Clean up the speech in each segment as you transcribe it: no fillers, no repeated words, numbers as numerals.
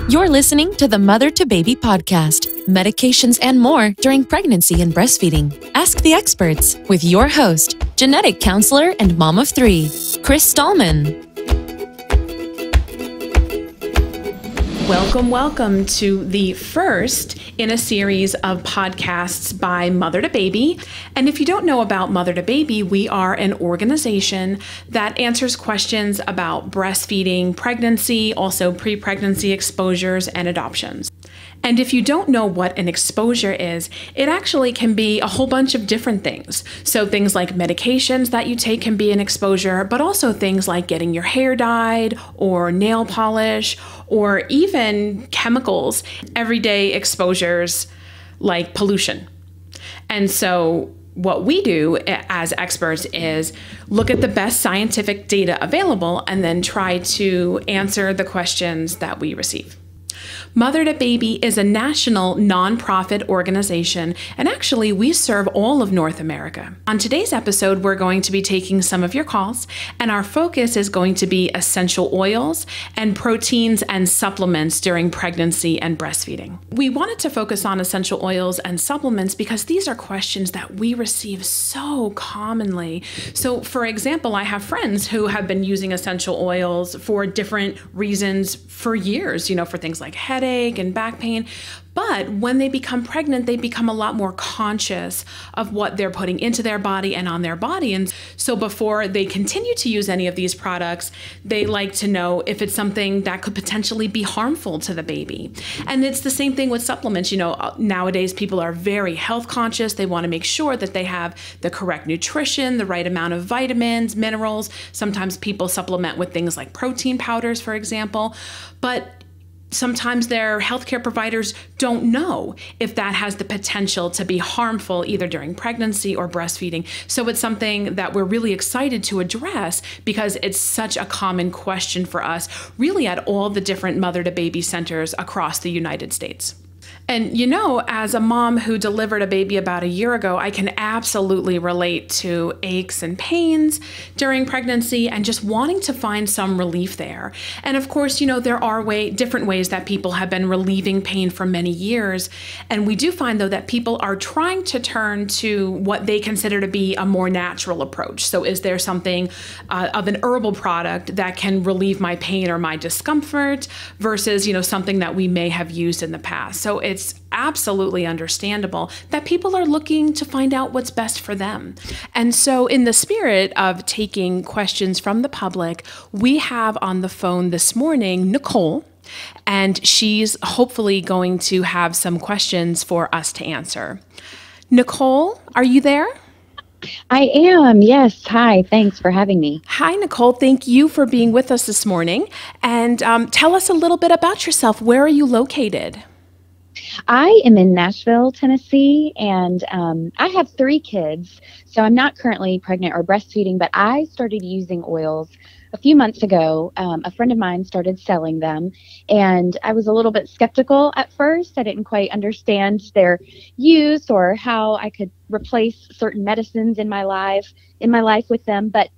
You're listening to the Mother to Baby podcast, medications and more during pregnancy and breastfeeding. Ask the experts with your host, genetic counselor and mom of three, Chris Stallman. Welcome to the first in a series of podcasts by MotherToBaby. And if you don't know about MotherToBaby, we are an organization that answers questions about breastfeeding, pregnancy, also pre-pregnancy exposures, and adoptions. And if you don't know what an exposure is, it actually can be a whole bunch of different things. So things like medications that you take can be an exposure, but also things like getting your hair dyed or nail polish or even chemicals, everyday exposures like pollution. And so what we do as experts is look at the best scientific data available and then try to answer the questions that we receive. MotherToBaby is a national nonprofit organization, and actually we serve all of North America. On today's episode, we're going to be taking some of your calls, and our focus is going to be essential oils and proteins and supplements during pregnancy and breastfeeding. We wanted to focus on essential oils and supplements because these are questions that we receive so commonly. So for example, I have friends who have been using essential oils for different reasons for years, for things like headache and back pain. But when they become pregnant, they become a lot more conscious of what they're putting into their body and on their body. And so before they continue to use any of these products, they like to know if it's something that could potentially be harmful to the baby. And it's the same thing with supplements. Nowadays people are very health conscious. They want to make sure that they have the correct nutrition, the right amount of vitamins, minerals. Sometimes people supplement with things like protein powders, for example. But sometimes their healthcare providers don't know if that has the potential to be harmful either during pregnancy or breastfeeding. So it's something that we're really excited to address because it's such a common question for us, really at all the different mother-to-baby centers across the United States. And as a mom who delivered a baby about a year ago, I can absolutely relate to aches and pains during pregnancy and just wanting to find some relief there. And of course, there are different ways that people have been relieving pain for many years. And we do find, though, that people are trying to turn to what they consider to be a more natural approach. So is there something of an herbal product that can relieve my pain or my discomfort versus, something that we may have used in the past? So it's absolutely understandable that people are looking to find out what's best for them. And so in the spirit of taking questions from the public, we have on the phone this morning Nicole, and she's hopefully going to have some questions for us to answer. Nicole, are you there? I am, yes. Hi, thanks for having me. Hi, Nicole. Thank you for being with us this morning. And tell us a little bit about yourself. Where are you located? I am in Nashville, Tennessee, and I have 3 kids, so I'm not currently pregnant or breastfeeding, but I started using oils a few months ago. A friend of mine started selling them, and I was a little bit skeptical at first. I didn't quite understand their use or how I could replace certain medicines in my life with them. But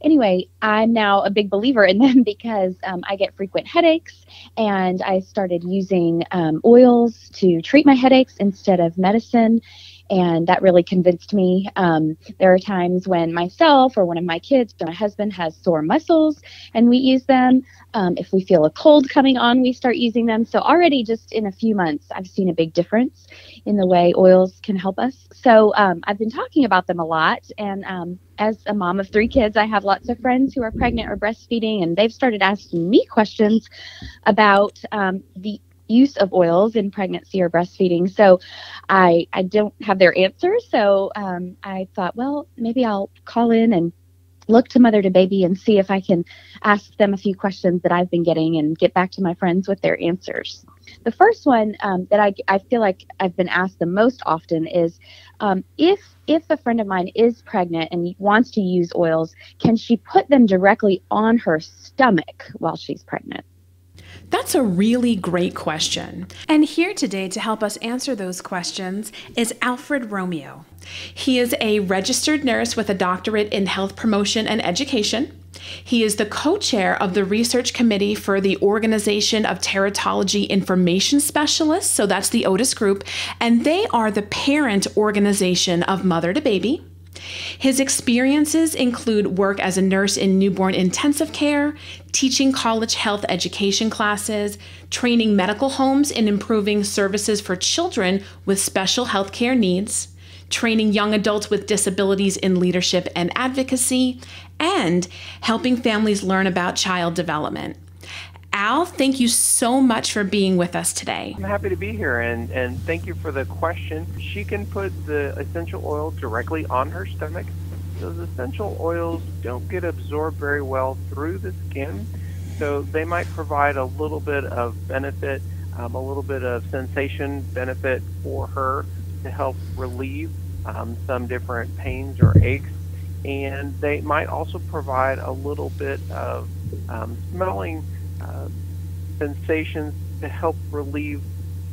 anyway, I'm now a big believer in them because I get frequent headaches, and I started using oils to treat my headaches instead of medicine. And that really convinced me. There are times when myself or one of my kids or my husband has sore muscles and we use them. If we feel a cold coming on, we start using them. So already just in a few months, I've seen a big difference in the way oils can help us. So I've been talking about them a lot. And as a mom of 3 kids, I have lots of friends who are pregnant or breastfeeding, and they've started asking me questions about the use of oils in pregnancy or breastfeeding. So I don't have their answers. So I thought, well, maybe I'll call in and look to MotherToBaby and see if I can ask them a few questions that I've been getting and get back to my friends with their answers. The first one that I feel like I've been asked the most often is if a friend of mine is pregnant and wants to use oils, can she put them directly on her stomach while she's pregnant? That's a really great question. And here today to help us answer those questions is Alfred Romeo. He is a registered nurse with a doctorate in health promotion and education. He is the co-chair of the research committee for the Organization of Teratology Information Specialists, so that's the Otis group, and they are the parent organization of MotherToBaby. His experiences include work as a nurse in newborn intensive care, teaching college health education classes, training medical homes in improving services for children with special health care needs, training young adults with disabilities in leadership and advocacy, and helping families learn about child development. Al, thank you so much for being with us today. I'm happy to be here, and thank you for the question. She can put the essential oil directly on her stomach. Those essential oils don't get absorbed very well through the skin, so they might provide a little bit of benefit, a little bit of sensation benefit for her to help relieve some different pains or aches. And they might also provide a little bit of smelling sensations to help relieve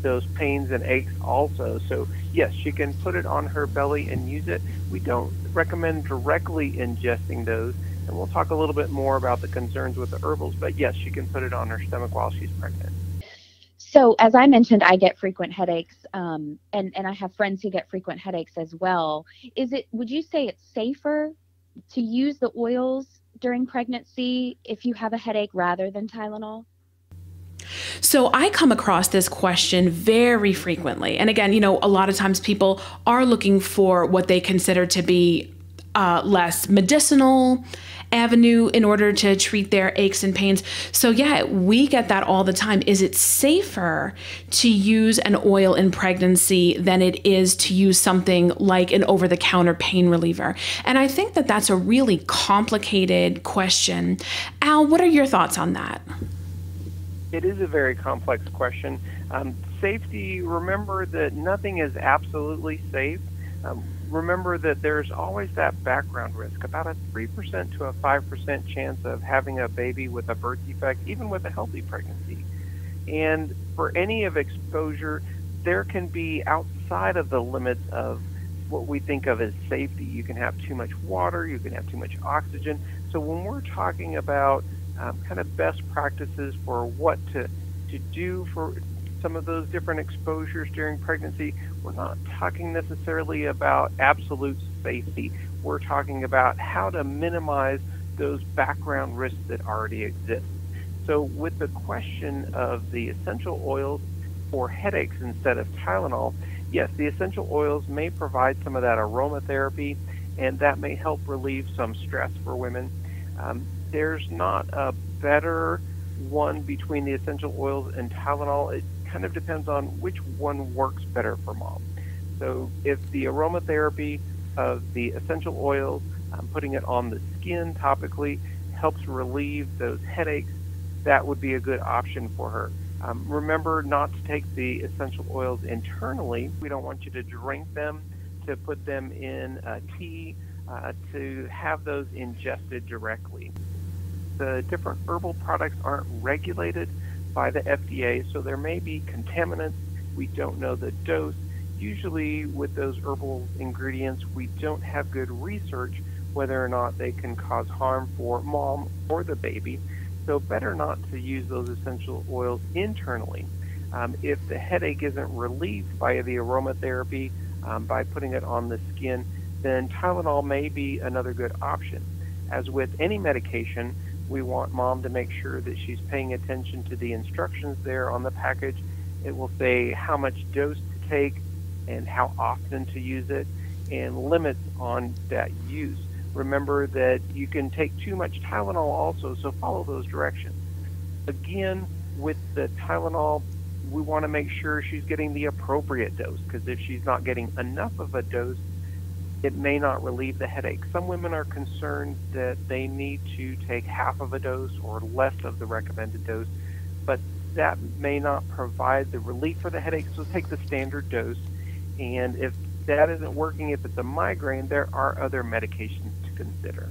those pains and aches also. So yes, she can put it on her belly and use it. We don't recommend directly ingesting those, and we'll talk a little bit more about the concerns with the herbals, but yes, she can put it on her stomach while she's pregnant. So as I mentioned, I get frequent headaches, and I have friends who get frequent headaches as well. Would you say it's safer to use the oils during pregnancy if you have a headache rather than Tylenol? So I come across this question very frequently. And again, a lot of times people are looking for what they consider to be less medicinal avenue in order to treat their aches and pains. So yeah, we get that all the time. Is it safer to use an oil in pregnancy than it is to use something like an over-the-counter pain reliever? And I think that that's a really complicated question. Al, what are your thoughts on that? It is a very complex question. Safety, remember that nothing is absolutely safe. Remember that there's always that background risk, about a 3% to a 5% chance of having a baby with a birth defect, even with a healthy pregnancy. And for any of exposure, there can be outside of the limits of what we think of as safety. You can have too much water, you can have too much oxygen. So when we're talking about kind of best practices for what to do for some of those different exposures during pregnancy, we're not talking necessarily about absolute safety. We're talking about how to minimize those background risks that already exist. So with the question of the essential oils for headaches instead of Tylenol, yes, the essential oils may provide some of that aromatherapy, and that may help relieve some stress for women. There's not a better one between the essential oils and Tylenol. It kind of depends on which one works better for mom. So if the aromatherapy of the essential oils, putting it on the skin topically, helps relieve those headaches, that would be a good option for her. Remember not to take the essential oils internally. We don't want you to drink them, to put them in tea, to have those ingested directly. The different herbal products aren't regulated by the FDA, so there may be contaminants. We don't know the dose. Usually with those herbal ingredients, we don't have good research whether or not they can cause harm for mom or the baby. So better not to use those essential oils internally. If the headache isn't relieved by the aromatherapy, by putting it on the skin, then Tylenol may be another good option. As with any medication, we want mom to make sure that she's paying attention to the instructions there on the package. It will say how much dose to take and how often to use it, and limits on that use. Remember that you can take too much Tylenol also, so follow those directions. Again, with the Tylenol, we want to make sure she's getting the appropriate dose, because if she's not getting enough of a dose, it may not relieve the headache. Some women are concerned that they need to take half of a dose or less of the recommended dose, but that may not provide the relief for the headache, so take the standard dose. And if that isn't working, if it's a migraine, there are other medications to consider.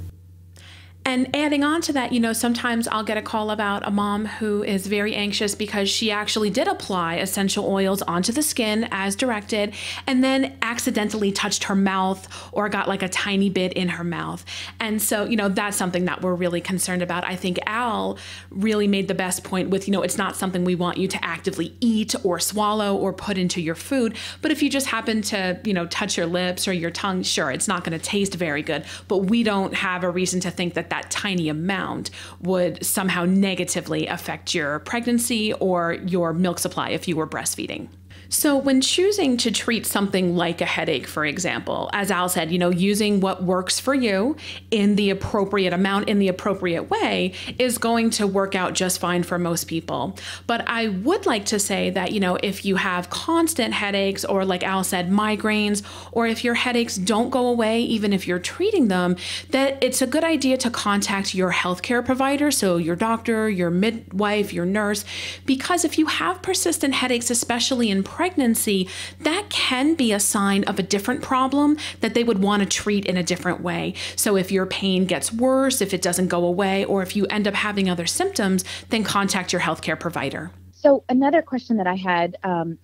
And adding on to that, sometimes I'll get a call about a mom who is very anxious because she actually did apply essential oils onto the skin as directed and then accidentally touched her mouth or got like a tiny bit in her mouth. And so, that's something that we're really concerned about. I think Al really made the best point with, it's not something we want you to actively eat or swallow or put into your food. But if you just happen to, touch your lips or your tongue, sure, it's not going to taste very good. But we don't have a reason to think that that tiny amount would somehow negatively affect your pregnancy or your milk supply if you were breastfeeding. So when choosing to treat something like a headache, for example, as Al said, using what works for you in the appropriate amount, in the appropriate way, is going to work out just fine for most people. But I would like to say that, if you have constant headaches or, like Al said, migraines, or if your headaches don't go away, even if you're treating them, that it's a good idea to contact your healthcare provider, so your doctor, your midwife, your nurse, because if you have persistent headaches, especially in pregnancy, that can be a sign of a different problem that they would want to treat in a different way. So if your pain gets worse, if it doesn't go away, or if you end up having other symptoms, then contact your healthcare provider. So another question that I had,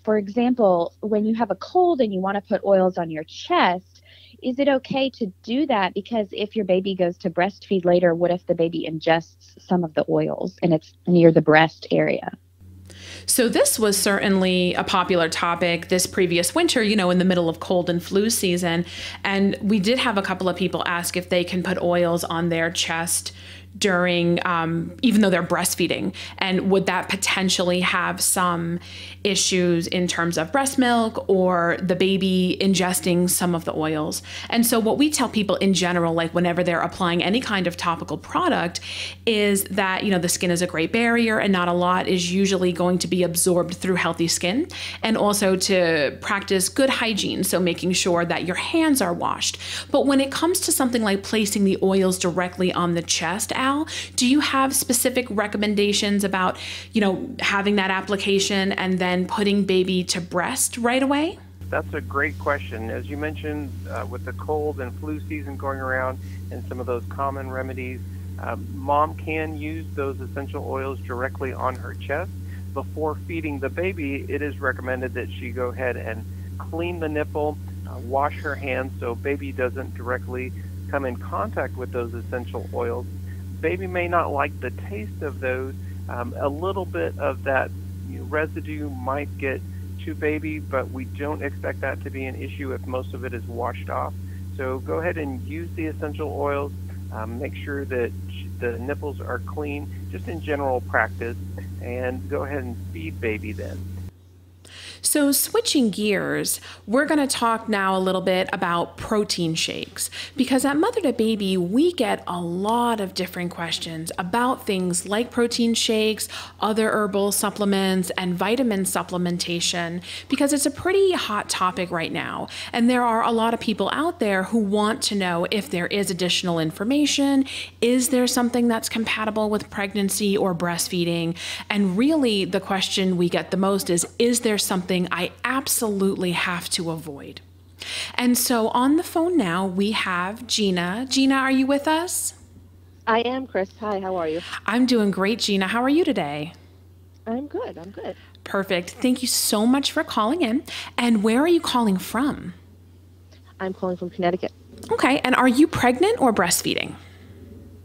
for example, when you have a cold and you want to put oils on your chest, is it okay to do that? Because if your baby goes to breastfeed later, what if the baby ingests some of the oils and it's near the breast area? So this was certainly a popular topic this previous winter, in the middle of cold and flu season. And we did have a couple of people ask if they can put oils on their chest during, even though they're breastfeeding, and would that potentially have some issues in terms of breast milk or the baby ingesting some of the oils. And so what we tell people in general, like whenever they're applying any kind of topical product, is that, the skin is a great barrier and not a lot is usually going to be absorbed through healthy skin, and also to practice good hygiene, so making sure that your hands are washed. But when it comes to something like placing the oils directly on the chest, Al, do you have specific recommendations about, having that application and then putting baby to breast right away? That's a great question. As you mentioned, with the cold and flu season going around and some of those common remedies, mom can use those essential oils directly on her chest. Before feeding the baby, it is recommended that she go ahead and clean the nipple, wash her hands so baby doesn't directly come in contact with those essential oils. Baby may not like the taste of those. A little bit of that residue might get to baby, but we don't expect that to be an issue if most of it is washed off. So go ahead and use the essential oils. Make sure that the nipples are clean, just in general practice, and go ahead and feed baby then. So switching gears, we're going to talk now a little bit about protein shakes, because at MotherToBaby, we get a lot of different questions about things like protein shakes, other herbal supplements, and vitamin supplementation, because it's a pretty hot topic right now. And there are a lot of people out there who want to know if there is additional information, is there something that's compatible with pregnancy or breastfeeding? And really the question we get the most is there something I absolutely have to avoid? And so on the phone now, we have Gina. Gina, are you with us? I am, Chris. Hi, how are you? I'm doing great, Gina. How are you today? I'm good. I'm good. Perfect. Thank you so much for calling in. And where are you calling from? I'm calling from Connecticut. Okay. And are you pregnant or breastfeeding?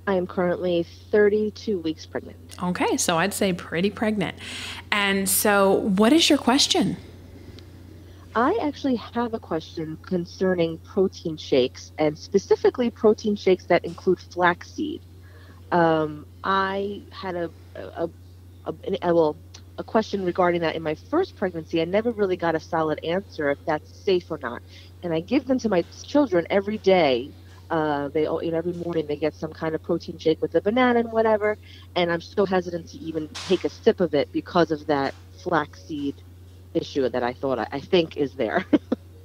I am currently 32 weeks pregnant. Okay. So I'd say pretty pregnant. And so what is your question? I actually have a question concerning protein shakes, and specifically protein shakes that include flaxseed. I had a question regarding that in my first pregnancy. I never really got a solid answer if that's safe or not. And I give them to my children every day. Every morning they get some kind of protein shake with a banana and whatever. And I'm so hesitant to even take a sip of it because of that flaxseed issue that I think is there.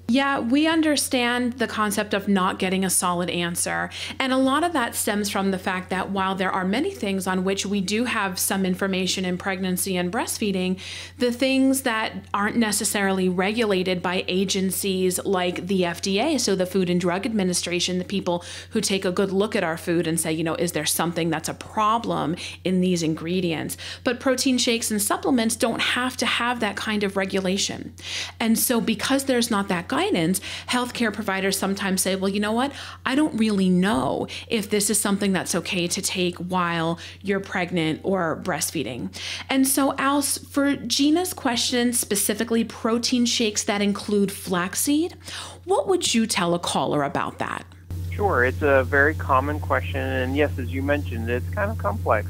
Yeah, we understand the concept of not getting a solid answer. And a lot of that stems from the fact that while there are many things on which we do have some information in pregnancy and breastfeeding, the things that aren't necessarily regulated by agencies like the FDA, so the Food and Drug Administration, the people who take a good look at our food and say, you know, is there something that's a problem in these ingredients? But protein shakes and supplements don't have to have that kind of regulation. And so because there's not that guidance, healthcare providers sometimes say, well, you know what? I don't really know if this is something that's okay to take while you're pregnant or breastfeeding. And so, Al, for Gina's question, specifically protein shakes that include flaxseed, what would you tell a caller about that? Sure, it's a very common question, and yes, as you mentioned, it's kind of complex.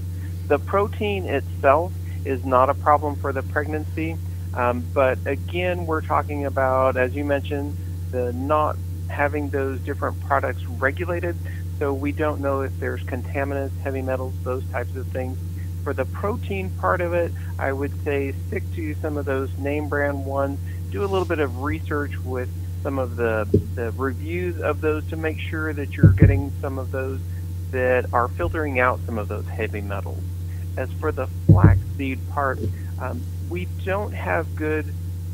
The protein itself is not a problem for the pregnancy. But again, we're talking about, as you mentioned, the not having those different products regulated. So we don't know if there's contaminants, heavy metals, those types of things. For the protein part of it, I would say stick to some of those name brand ones. Do a little bit of research with some of the reviews of those to make sure that you're getting some of those that are filtering out some of those heavy metals. As for the flaxseed part, we don't have good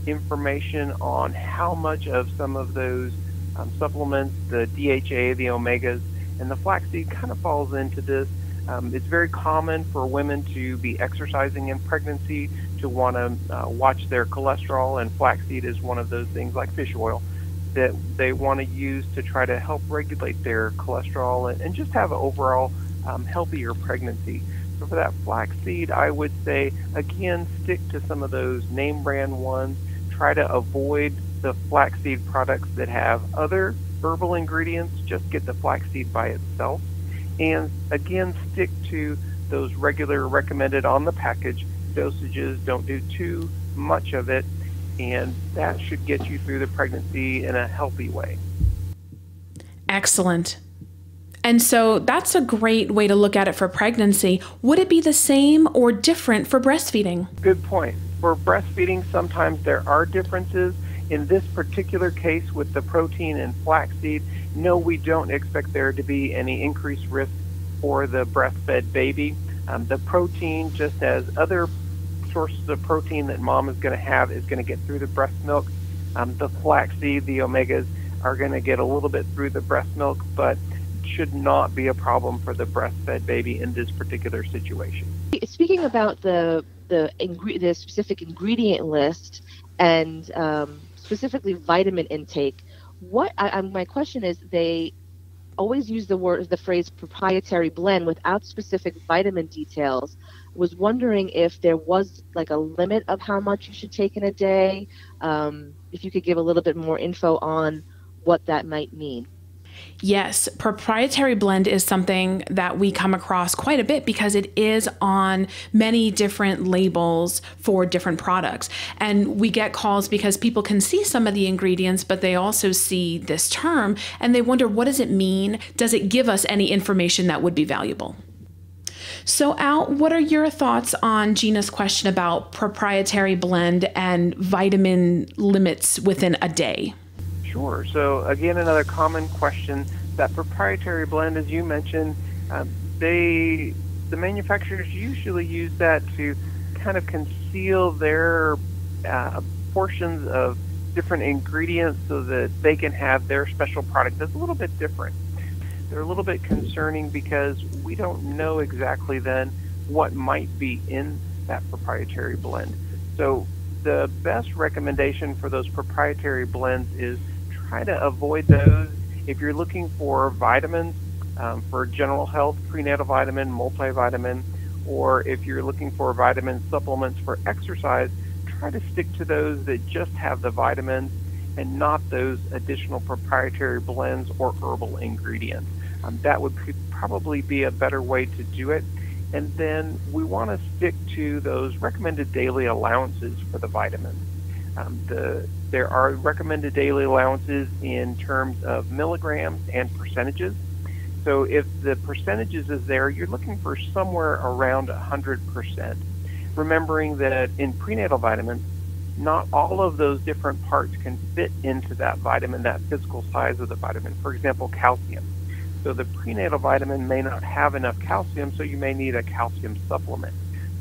information on how much of some of those supplements, the DHA, the omegas, and the flaxseed kind of falls into this. It's very common for women to be exercising in pregnancy, to want to watch their cholesterol, and flaxseed is one of those things, like fish oil, that they want to use to try to help regulate their cholesterol and just have an overall healthier pregnancy. So for that flaxseed, I would say, again, stick to some of those name brand ones. Try to avoid the flaxseed products that have other herbal ingredients. Just get the flaxseed by itself. And again, stick to those regular recommended on the package dosages. Don't do too much of it. And that should get you through the pregnancy in a healthy way. Excellent. And so that's a great way to look at it for pregnancy. Would it be the same or different for breastfeeding? Good point. For breastfeeding, sometimes there are differences. In this particular case with the protein and flaxseed, no, we don't expect there to be any increased risk for the breastfed baby. The protein, just as other sources of protein that mom is going to have, is going to get through the breast milk. The flaxseed, the omegas, are going to get a little bit through the breast milk, but should not be a problem for the breastfed baby in this particular situation. Speaking about the specific ingredient list and specifically vitamin intake, my question is, they always use the phrase proprietary blend without specific vitamin details. Was wondering if there was like a limit of how much you should take in a day. If you could give a little bit more info on what that might mean. Yes, proprietary blend is something that we come across quite a bit because it is on many different labels for different products. And we get calls because people can see some of the ingredients, but they also see this term and they wonder, what does it mean? Does it give us any information that would be valuable? So Al, what are your thoughts on Gina's question about proprietary blend and vitamin limits within a day? Sure. So again, another common question, that proprietary blend, as you mentioned, the manufacturers usually use that to kind of conceal their portions of different ingredients so that they can have their special product that's a little bit different. They're a little bit concerning because we don't know exactly then what might be in that proprietary blend. So the best recommendation for those proprietary blends is try to avoid those. If you're looking for vitamins for general health, prenatal vitamin, multivitamin, or if you're looking for vitamin supplements for exercise, try to stick to those that just have the vitamins and not those additional proprietary blends or herbal ingredients. That would probably be a better way to do it. And then we want to stick to those recommended daily allowances for the vitamins. There are recommended daily allowances in terms of milligrams and percentages. So if the percentages is there, you're looking for somewhere around 100%. Remembering that in prenatal vitamins, not all of those different parts can fit into that vitamin, that physical size of the vitamin. For example, calcium. So the prenatal vitamin may not have enough calcium, so you may need a calcium supplement.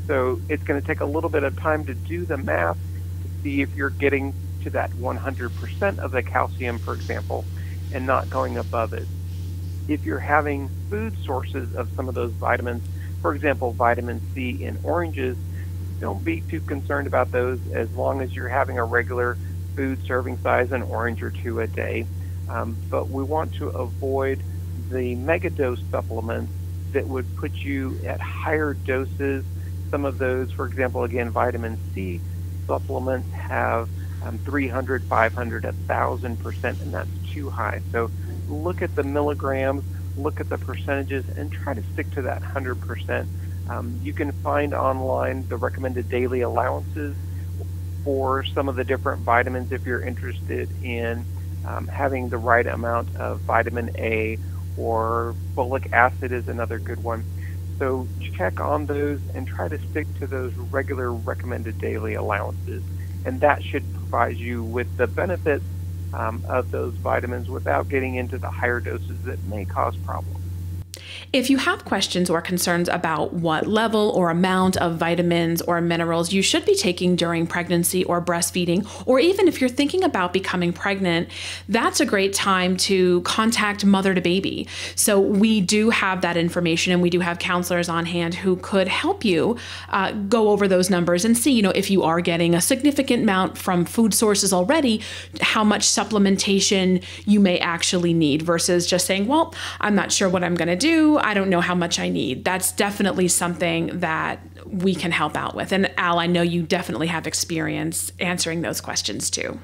So it's going to take a little bit of time to do the math to see if you're getting to that 100% of the calcium, for example, and not going above it. If you're having food sources of some of those vitamins, for example, vitamin C in oranges, don't be too concerned about those as long as you're having a regular food serving size, an orange or two a day. But we want to avoid the megadose supplements that would put you at higher doses. Some of those, for example, again, vitamin C supplements have 300, 500, 1,000%, and that's too high. So look at the milligrams, look at the percentages, and try to stick to that 100%. You can find online the recommended daily allowances for some of the different vitamins if you're interested in having the right amount of vitamin A, or folic acid is another good one. So check on those and try to stick to those regular recommended daily allowances. And that should provide you with the benefits of those vitamins without getting into the higher doses that may cause problems. If you have questions or concerns about what level or amount of vitamins or minerals you should be taking during pregnancy or breastfeeding, or even if you're thinking about becoming pregnant, that's a great time to contact Mother2Baby. So we do have that information, and we do have counselors on hand who could help you go over those numbers and see, if you are getting a significant amount from food sources already, how much supplementation you may actually need versus just saying, well, I'm not sure what I'm going to do. I don't know how much I need. That's definitely something that we can help out with. And Al, I know you definitely have experience answering those questions too.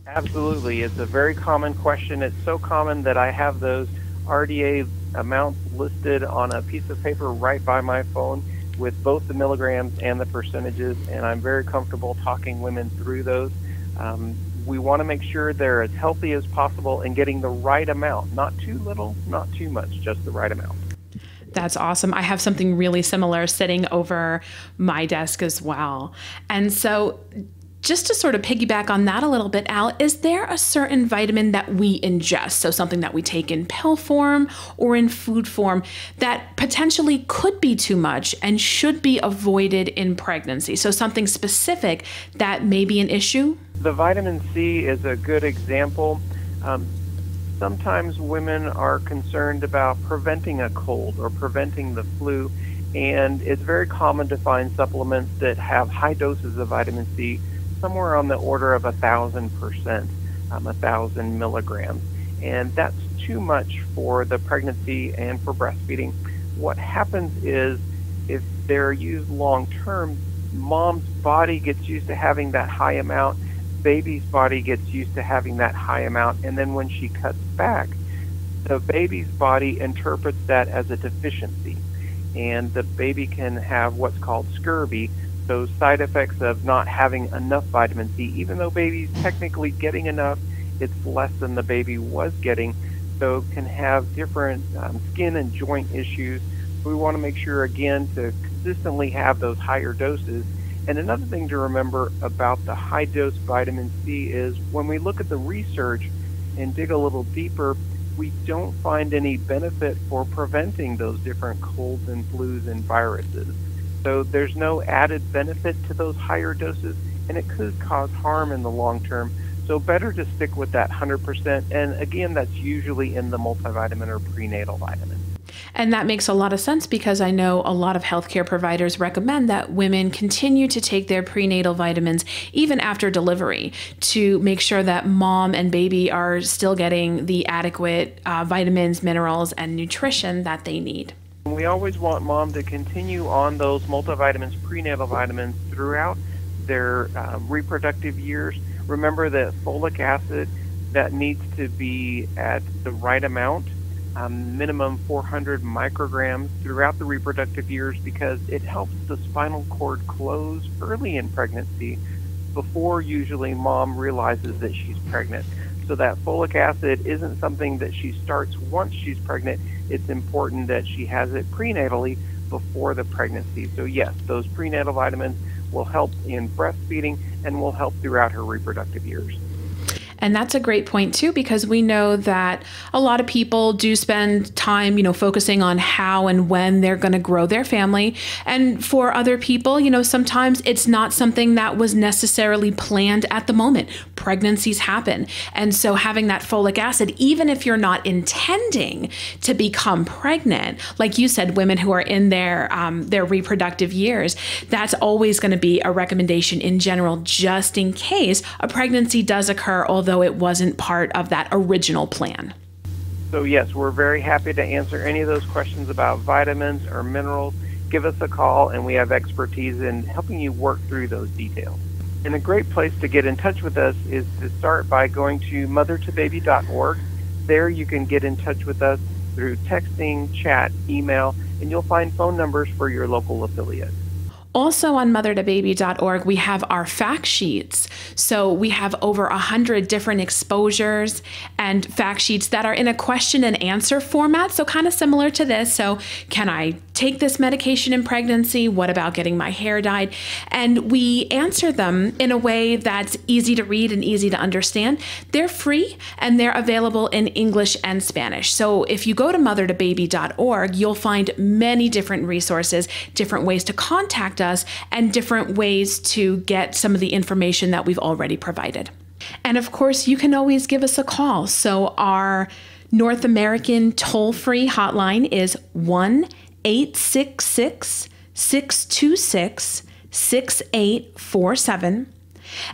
Absolutely. It's a very common question. It's so common that I have those RDA amounts listed on a piece of paper right by my phone with both the milligrams and the percentages, and I'm very comfortable talking women through those. We want to make sure they're as healthy as possible and getting the right amount, not too little, not too much, just the right amount. That's awesome. I have something really similar sitting over my desk as well. And so just to sort of piggyback on that a little bit, Al, is there a certain vitamin that we ingest, so something that we take in pill form or in food form, that potentially could be too much and should be avoided in pregnancy? So something specific that may be an issue? The vitamin C is a good example. Sometimes women are concerned about preventing a cold or preventing the flu, and it's very common to find supplements that have high doses of vitamin C, somewhere on the order of 1,000%, 1,000 milligrams. And that's too much for the pregnancy and for breastfeeding. What happens is, if they're used long term, mom's body gets used to having that high amount, baby's body gets used to having that high amount, and then when she cuts back, the baby's body interprets that as a deficiency, and the baby can have what's called scurvy, those side effects of not having enough vitamin C. Even though baby's technically getting enough, it's less than the baby was getting, so can have different skin and joint issues. We want to make sure, again, to consistently have those higher doses. And another thing to remember about the high dose vitamin C is when we look at the research and dig a little deeper, we don't find any benefit for preventing those different colds and flus and viruses. So there's no added benefit to those higher doses, and it could cause harm in the long term. So better to stick with that 100%. And again, that's usually in the multivitamin or prenatal vitamin. And that makes a lot of sense, because I know a lot of healthcare providers recommend that women continue to take their prenatal vitamins even after delivery to make sure that mom and baby are still getting the adequate vitamins, minerals, and nutrition that they need. We always want mom to continue on those multivitamins, prenatal vitamins throughout their reproductive years. Remember that folic acid, that needs to be at the right amount, minimum 400 micrograms throughout the reproductive years, because it helps the spinal cord close early in pregnancy before usually mom realizes that she's pregnant. So that folic acid isn't something that she starts once she's pregnant. It's important that she has it prenatally before the pregnancy. So yes, those prenatal vitamins will help in breastfeeding, and will help throughout her reproductive years. And that's a great point too, because we know that a lot of people do spend time, focusing on how and when they're going to grow their family. And for other people, sometimes it's not something that was necessarily planned at the moment. Pregnancies happen. And so having that folic acid, even if you're not intending to become pregnant, like you said, women who are in their reproductive years, that's always going to be a recommendation in general, just in case a pregnancy does occur, although it wasn't part of that original plan. So yes, we're very happy to answer any of those questions about vitamins or minerals. Give us a call, and we have expertise in helping you work through those details. And a great place to get in touch with us is to start by going to MotherToBaby.org. There you can get in touch with us through texting, chat, email, and you'll find phone numbers for your local affiliate. Also on MotherToBaby.org, we have our fact sheets. So we have over 100 different exposures and fact sheets that are in a question and answer format. So kind of similar to this. So can I take this medication in pregnancy? What about getting my hair dyed? And we answer them in a way that's easy to read and easy to understand. They're free and they're available in English and Spanish. So if you go to MotherToBaby.org, you'll find many different resources, different ways to contact us, and different ways to get some of the information that we've already provided. And of course, you can always give us a call. So our North American toll-free hotline is 1-866-626-6847.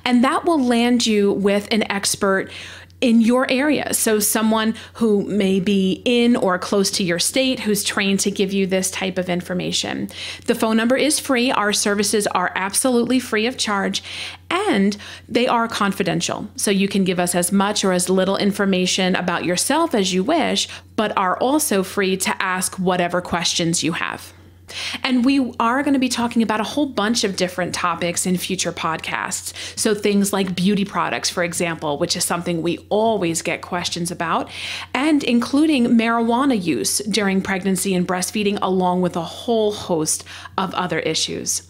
And that will land you with an expert in your area. So someone who may be in or close to your state who's trained to give you this type of information. The phone number is free. Our services are absolutely free of charge, and they are confidential. So you can give us as much or as little information about yourself as you wish, but are also free to ask whatever questions you have. And we are going to be talking about a whole bunch of different topics in future podcasts. So things like beauty products, for example, which is something we always get questions about, and including marijuana use during pregnancy and breastfeeding, along with a whole host of other issues.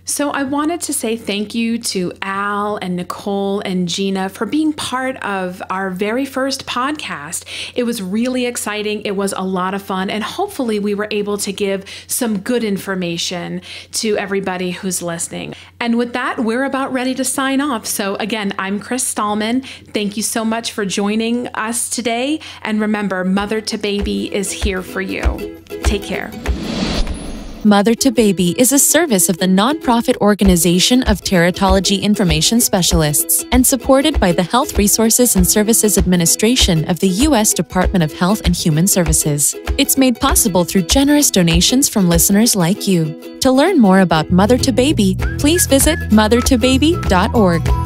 So I wanted to say thank you to Al and Nicole and Gina for being part of our very first podcast. It was really exciting. It was a lot of fun. And hopefully we were able to give some good information to everybody who's listening. And with that, we're about ready to sign off. So again, I'm Chris Stallman. Thank you so much for joining us today. And remember, Mother to Baby is here for you. Take care. Mother to Baby is a service of the nonprofit organization of Teratology Information Specialists and supported by the Health Resources and Services Administration of the U.S. Department of Health and Human Services. It's made possible through generous donations from listeners like you. To learn more about Mother to Baby, please visit MotherToBaby.org.